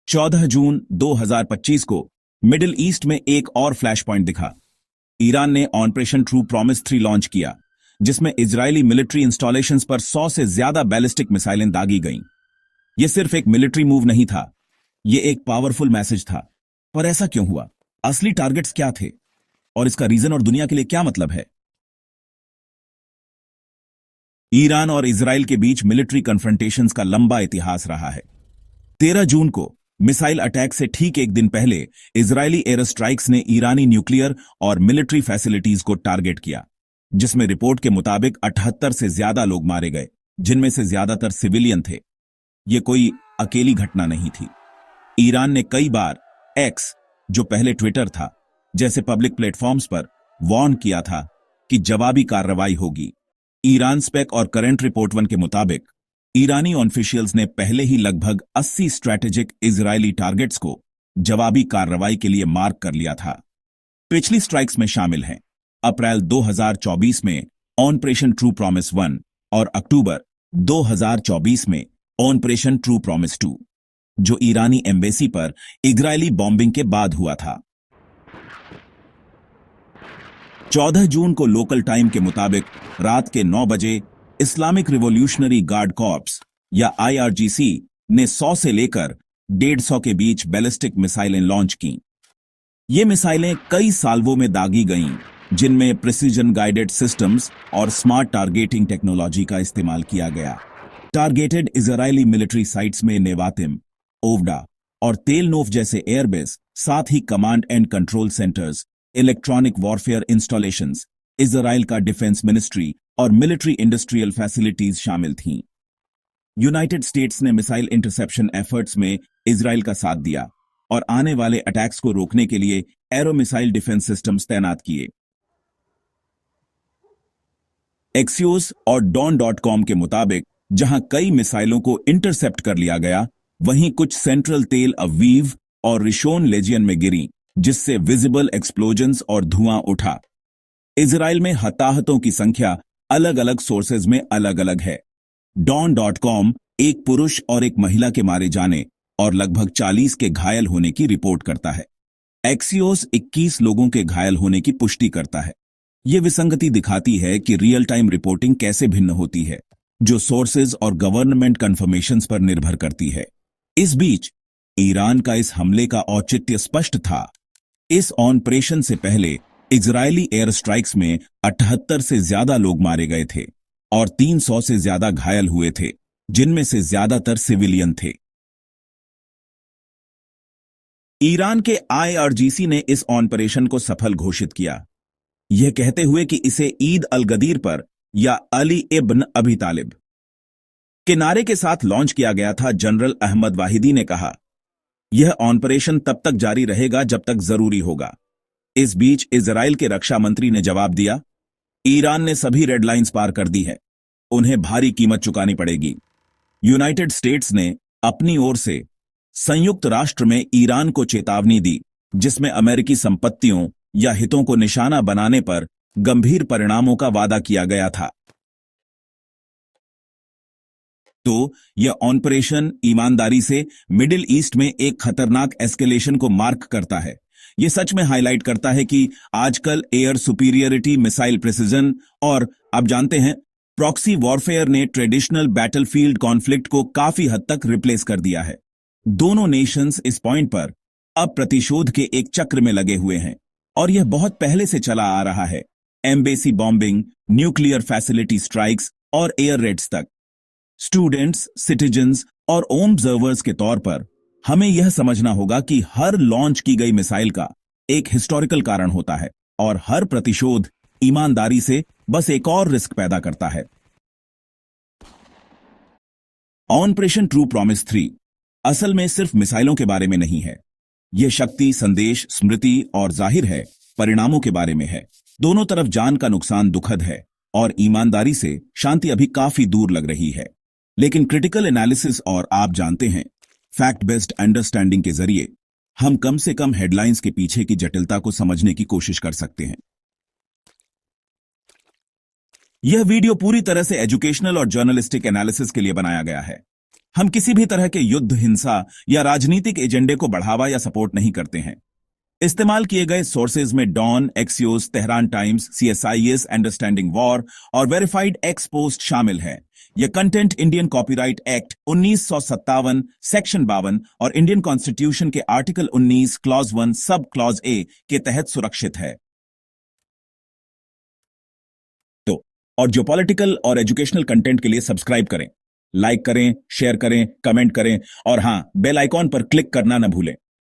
14 जून 2025 को middle east में एक और फ्लैश पॉइंट दिखा। ईरान ने ऑपरेशन ट्रू प्रॉमिस 3 लॉन्च किया, जिसमें इजरायली मिलिट्री इंस्टॉलेशंस पर 100 से ज्यादा बैलिस्टिक मिसाइलें दागी गईं। यह सिर्फ एक मिलिट्री मूव नहीं था, यह एक पावरफुल मैसेज था। पर ऐसा क्यों हुआ? असली टारगेट्स क्या थे और इसका रीजन और दुनिया के लिए क्या मतलब है? ईरान और इजराइल के बीच मिलिट्री कन्फ्रंटेशंस का लंबा इतिहास रहा है। 13 जून को मिसाइल अटैक से ठीक एक दिन पहले इजरायली एयर स्ट्राइक्स ने ईरानी न्यूक्लियर और मिलिट्री फैसिलिटीज को टारगेट किया, जिसमें रिपोर्ट के मुताबिक 78 से ज्यादा लोग मारे गए, जिनमें से ज्यादातर सिविलियन थे। यह कोई अकेली घटना नहीं थी। ईरान ने कई बार एक्स, जो पहले ट्विटर था, जैसे पब्लिक प्लेटफॉर्म्स पर वार्न किया था कि जवाबी कार्रवाई होगी। ईरान स्पेक और करंट रिपोर्ट 1 के मुताबिक ईरानी ऑफिशियल्स ने पहले ही लगभग 80 स्ट्रैटेजिक इजरायली टारगेट्स को जवाबी कार्रवाई के लिए मार्क कर लिया था। पिछली स्ट्राइक्स में शामिल हैं अप्रैल 2024 में ऑपरेशन ट्रू प्रॉमिस 1 और अक्टूबर 2024 में ऑपरेशन ट्रू प्रॉमिस 2, जो ईरानी एम्बेसी पर इजरायली बॉम्बिंग के बाद हुआ था। 14 जून को लोकल टाइम के मुताबिक रात के 9 बजे इस्लामिक रिवॉल्यूशनरी गार्ड कॉर्प्स या IRGC ने 100 से लेकर 150 के बीच बैलिस्टिक मिसाइलें लॉन्च की। ये मिसाइलें कई साल्वों में दागी गईं, जिनमें प्रिसीजन गाइडेड सिस्टम्स और स्मार्ट टारगेटिंग टेक्नोलॉजी का इस्तेमाल किया गया। टारगेटेड इजरायली मिलिट्री साइट्स में नेवातिम, ओवडा और तेल नोफ जैसे एयरबेस, साथ ही command and control centres, electronic warfare installations, Israel का डिफेंस मिनिस्ट्री और मिलिट्री इंडस्ट्रियल फैसिलिटीज शामिल थीं। यूनाइटेड स्टेट्स ने मिसाइल इंटरसेप्शन एफर्ट्स में इजराइल का साथ दिया और आने वाले अटैक्स को रोकने के लिए एरो मिसाइल डिफेंस सिस्टम्स तैनात किए। एक्सियोस और डॉन.com के मुताबिक जहां कई मिसाइलों को इंटरसेप्ट कर लिया गया, वहीं कुछ सेंट्रल तेल अवीव और रिशोन लेजियन में गिरी, जिससे विजिबल एक्सप्लोजन्स और धुआं उठा। इजराइल में हताहतों की संख्या अलग अलग सोर्सेज में अलग अलग है। डॉन.com एक पुरुष और एक महिला के मारे जाने और लगभग 40 के घायल होने की रिपोर्ट करता है। एक्सियोस 21 लोगों के घायल होने की पुष्टि करता है। यह विसंगति दिखाती है कि रियल टाइम रिपोर्टिंग कैसे भिन्न होती है, जो सोर्सेज और गवर्नमेंट कंफर्मेशंस पर निर्भर करती है। इस बीच ईरान का इस हमले का औचित्य स्पष्ट था। इस ऑपरेशन से पहले इजरायली एयर स्ट्राइक्स में 78 से ज्यादा लोग मारे गए थे और 300 से ज्यादा घायल हुए थे, जिनमें से ज्यादातर सिविलियन थे। ईरान के IRGC ने इस ऑपरेशन को सफल घोषित किया, यह कहते हुए कि इसे ईद अल गदीर पर या अली इब्न अबी तालिब के नारे के साथ लॉन्च किया गया था। जनरल अहमद वाहिदी ने कहा, यह ऑपरेशन तब तक जारी रहेगा जब तक जरूरी होगा। इस बीच इजराइल के रक्षा मंत्री ने जवाब दिया, ईरान ने सभी रेड लाइंस पार कर दी है, उन्हें भारी कीमत चुकानी पड़ेगी। यूनाइटेड स्टेट्स ने अपनी ओर से संयुक्त राष्ट्र में ईरान को चेतावनी दी, जिसमें अमेरिकी संपत्तियों या हितों को निशाना बनाने पर गंभीर परिणामों का वादा किया गया था। तो यह ऑपरेशन ईमानदारी से मिडिल ईस्ट में एक खतरनाक एस्केलेशन को मार्क करता है। यह सच में हाईलाइट करता है कि आजकल एयर सुपीरियरिटी, मिसाइल प्रिसिजन और आप जानते हैं प्रॉक्सी वॉरफेयर ने ट्रेडिशनल बैटलफील्ड कॉन्फ्लिक्ट को काफी हद तक रिप्लेस कर दिया है। दोनों नेशंस इस पॉइंट पर अब प्रतिशोध के एक चक्र में लगे हुए हैं और यह बहुत पहले से चला आ रहा है। Embassy bombing, nuclear facility strikes और एयर रेड्स तक। स्टूडेंट्स, सिटीजन्स और ऑब्जर्वर्स के तौर पर हमें यह समझना होगा कि हर लॉन्च की गई मिसाइल का एक हिस्टोरिकल कारण होता है और हर प्रतिशोध ईमानदारी से बस एक और रिस्क पैदा करता है। ऑपरेशन ट्रू प्रॉमिस 3 असल में सिर्फ मिसाइलों के बारे में नहीं है। यह शक्ति, संदेश, स्मृति और जाहिर है परिणामों के बारे में है। दोनों तरफ जान का नुकसान दुखद है और ईमानदारी से शांति अभी काफी दूर लग रही है। लेकिन क्रिटिकल एनालिसिस और आप जानते हैं फैक्ट बेस्ड अंडरस्टैंडिंग के जरिए हम कम से कम हेडलाइंस के पीछे की जटिलता को समझने की कोशिश कर सकते हैं। यह वीडियो पूरी तरह से एजुकेशनल और जर्नलिस्टिक एनालिसिस के लिए बनाया गया है। हम किसी भी तरह के युद्ध, हिंसा या राजनीतिक एजेंडे को बढ़ावा या सपोर्ट नहीं करते हैं। इस्तेमाल किए गए सोर्सेज में Dawn, Axios, Tehran Times, CSIS, Understanding War और वेरीफाइड एक्स पोस्ट शामिल है। यह content Indian copyright act 1957 section 52 और इंडियन कॉन्स्टिट्यूशन के article 19 clause 1 sub clause A के तहत सुरक्षित है। तो और जो पॉलिटिकल और एजुकेशनल कंटेंट के लिए सब्सक्राइब करें, लाइक करें, शेयर करें, कमेंट करें और हां, बेल आइकॉन पर क्लिक करना न भूलें।